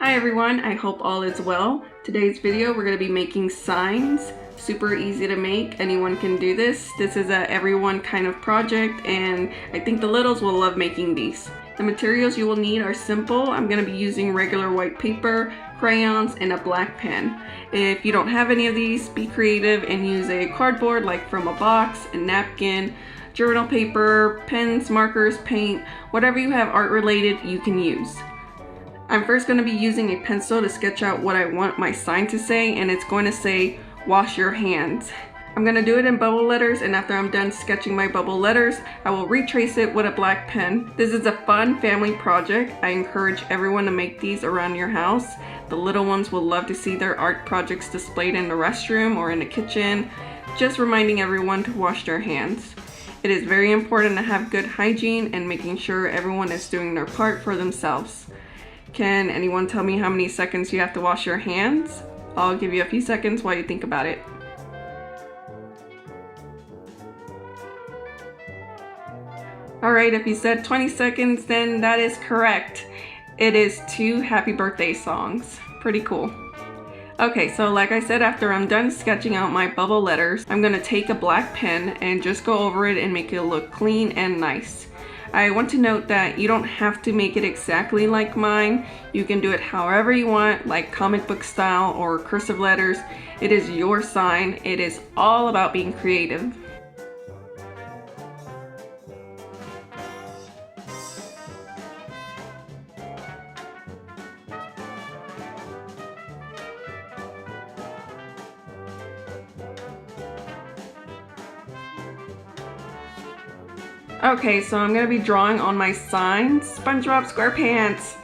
Hi everyone, I hope all is well. Today's video we're going to be making signs. Super easy to make, anyone can do this. This is a everyone kind of project and I think the littles will love making these. The materials you will need are simple. I'm going to be using regular white paper, crayons, and a black pen. If you don't have any of these, be creative and use a cardboard like from a box, a napkin, journal paper, pens, markers, paint, whatever you have art related you can use. I'm first going to be using a pencil to sketch out what I want my sign to say, and it's going to say, wash your hands. I'm going to do it in bubble letters, and after I'm done sketching my bubble letters, I will retrace it with a black pen. This is a fun family project. I encourage everyone to make these around your house. The little ones will love to see their art projects displayed in the restroom or in the kitchen. Just reminding everyone to wash their hands. It is very important to have good hygiene and making sure everyone is doing their part for themselves. Can anyone tell me how many seconds you have to wash your hands? I'll give you a few seconds while you think about it. Alright, if you said 20 seconds, then that is correct. It is 2 happy birthday songs. Pretty cool. Okay, so like I said, after I'm done sketching out my bubble letters, I'm gonna take a black pen and just go over it and make it look clean and nice. I want to note that you don't have to make it exactly like mine. You can do it however you want, like comic book style or cursive letters. It is your sign. It is all about being creative. Okay, so I'm going to be drawing on my sign, Spongebob SquarePants.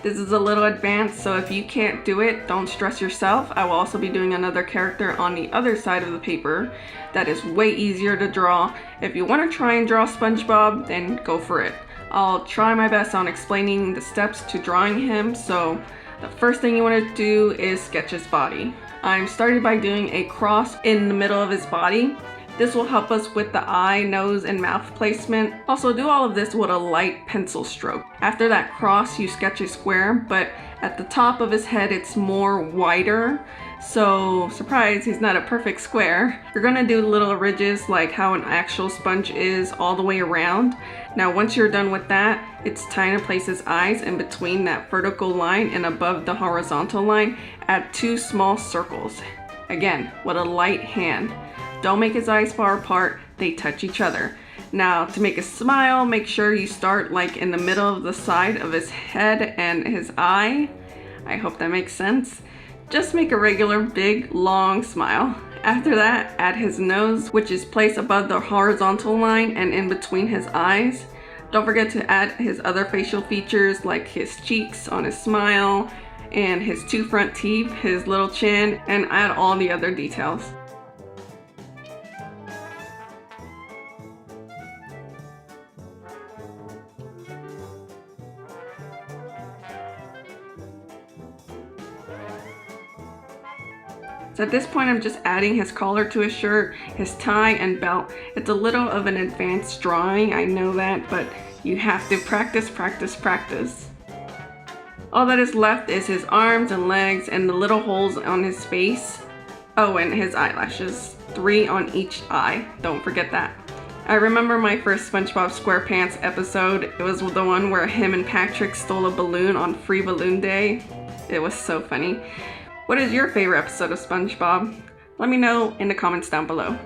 This is a little advanced, so if you can't do it, don't stress yourself. I will also be doing another character on the other side of the paper that is way easier to draw. If you want to try and draw SpongeBob, then go for it. I'll try my best on explaining the steps to drawing him, so the first thing you want to do is sketch his body. I'm starting by doing a cross in the middle of his body. This will help us with the eye, nose, and mouth placement. Also, do all of this with a light pencil stroke. After that cross, you sketch a square, but at the top of his head, it's more wider. So, surprise, he's not a perfect square. You're gonna do little ridges like how an actual sponge is all the way around. Now, once you're done with that, it's time to place his eyes in between that vertical line and above the horizontal line. Add 2 small circles. Again, with a light hand. Don't make his eyes far apart, they touch each other. Now, to make a smile, make sure you start like in the middle of the side of his head and his eye. I hope that makes sense. Just make a regular, big, long smile. After that, add his nose, which is placed above the horizontal line and in between his eyes. Don't forget to add his other facial features like his cheeks on his smile and his 2 front teeth, his little chin, and add all the other details. So at this point, I'm just adding his collar to his shirt, his tie, and belt. It's a little of an advanced drawing, I know that, but you have to practice, practice, practice. All that is left is his arms and legs and the little holes on his face. Oh, and his eyelashes. 3 on each eye. Don't forget that. I remember my first SpongeBob SquarePants episode. It was the one where him and Patrick stole a balloon on Free Balloon Day. It was so funny. What is your favorite episode of SpongeBob? Let me know in the comments down below.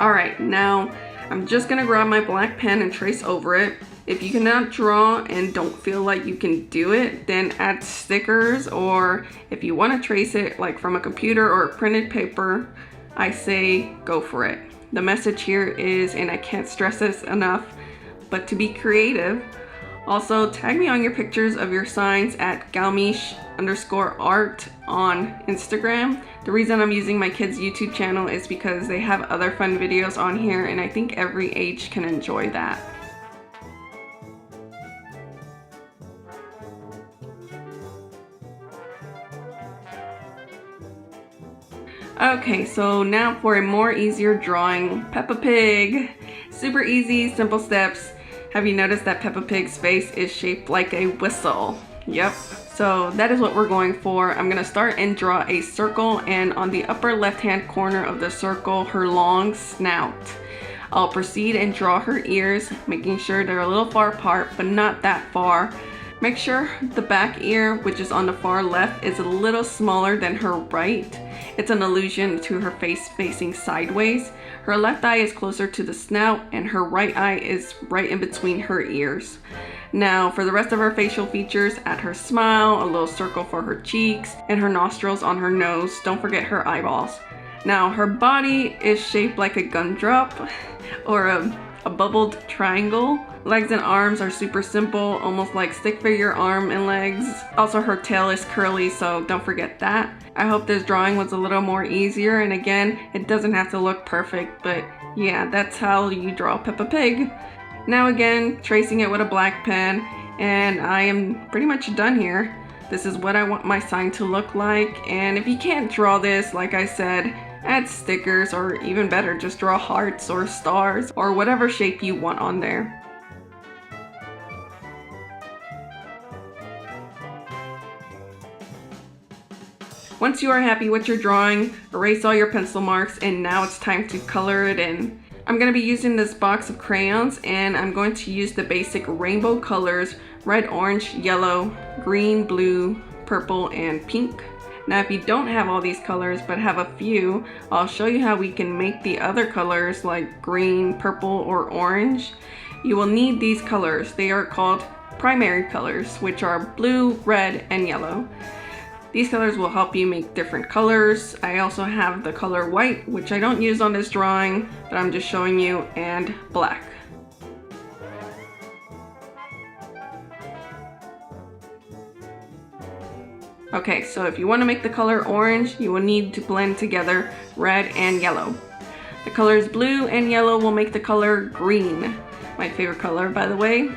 Alright, now I'm just gonna grab my black pen and trace over it. If you cannot draw and don't feel like you can do it, then add stickers, or if you want to trace it like from a computer or printed paper, I say go for it. The message here is, and I can't stress this enough, but to be creative. Also, tag me on your pictures of your signs at galmish_art on Instagram. The reason I'm using my kids' YouTube channel is because they have other fun videos on here, and I think every age can enjoy that. Okay, so now for a more easier drawing, Peppa Pig. Super easy, simple steps. Have you noticed that Peppa Pig's face is shaped like a whistle? Yep, so that is what we're going for. I'm gonna start and draw a circle, and on the upper left-hand corner of the circle, her long snout. I'll proceed and draw her ears, making sure they're a little far apart, but not that far. Make sure the back ear, which is on the far left, is a little smaller than her right. It's an allusion to her face facing sideways. Her left eye is closer to the snout, and her right eye is right in between her ears. Now, for the rest of her facial features, add her smile, a little circle for her cheeks, and her nostrils on her nose. Don't forget her eyeballs. Now, her body is shaped like a gumdrop or a bubbled triangle. Legs and arms are super simple, almost like stick figure arm and legs. Also, her tail is curly, so don't forget that. I hope this drawing was a little more easier, and again, it doesn't have to look perfect, but yeah, that's how you draw Peppa Pig. Now again, tracing it with a black pen, and I am pretty much done here. This is what I want my sign to look like, and if you can't draw this, like I said, add stickers, or even better, just draw hearts or stars or whatever shape you want on there. Once you are happy with your drawing, erase all your pencil marks, and now it's time to color it in. I'm going to be using this box of crayons, and I'm going to use the basic rainbow colors: red, orange, yellow, green, blue, purple, and pink. Now if you don't have all these colors but have a few, I'll show you how we can make the other colors like green, purple, or orange. You will need these colors. They are called primary colors, which are blue, red, and yellow. These colors will help you make different colors. I also have the color white, which I don't use on this drawing, but I'm just showing you, and black. Okay, so if you want to make the color orange, you will need to blend together red and yellow. The colors blue and yellow will make the color green. My favorite color, by the way.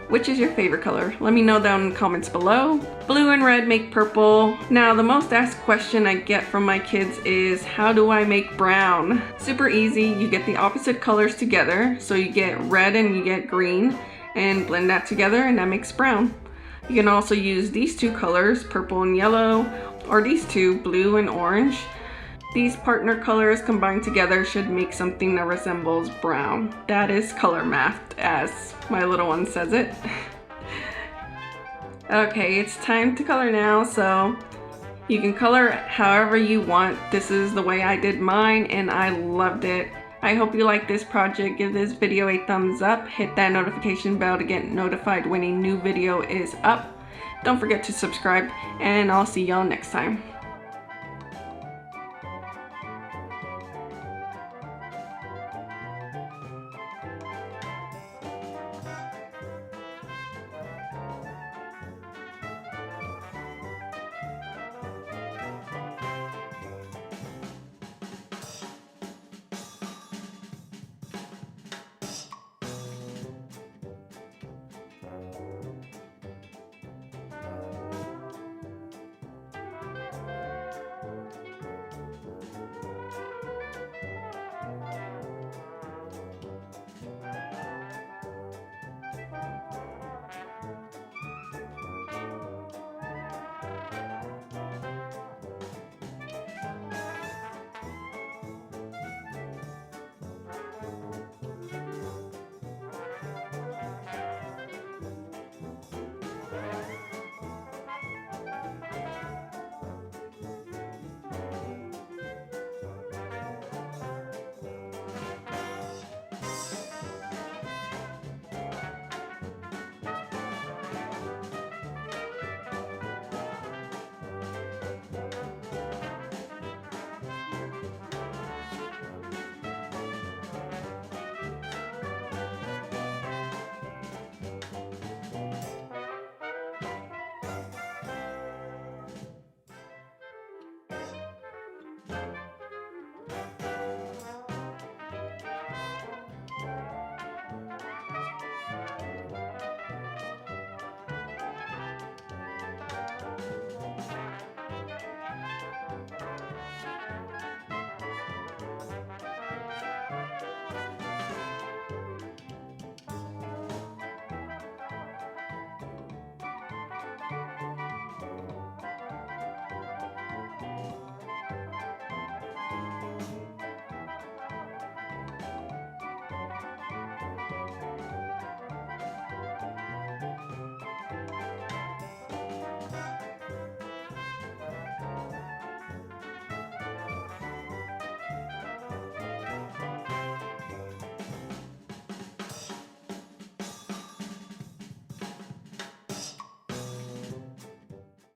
Which is your favorite color? Let me know down in the comments below. Blue and red make purple. Now, the most asked question I get from my kids is, how do I make brown? Super easy. You get the opposite colors together. So you get red and you get green, and blend that together, and that makes brown. You can also use these two colors, purple and yellow, or these two, blue and orange. These partner colors combined together should make something that resembles brown. That is color math, as my little one says it. Okay, it's time to color now, so you can color however you want. This is the way I did mine, and I loved it. I hope you like this project. Give this video a thumbs up, hit that notification bell to get notified when a new video is up. Don't forget to subscribe, and I'll see y'all next time.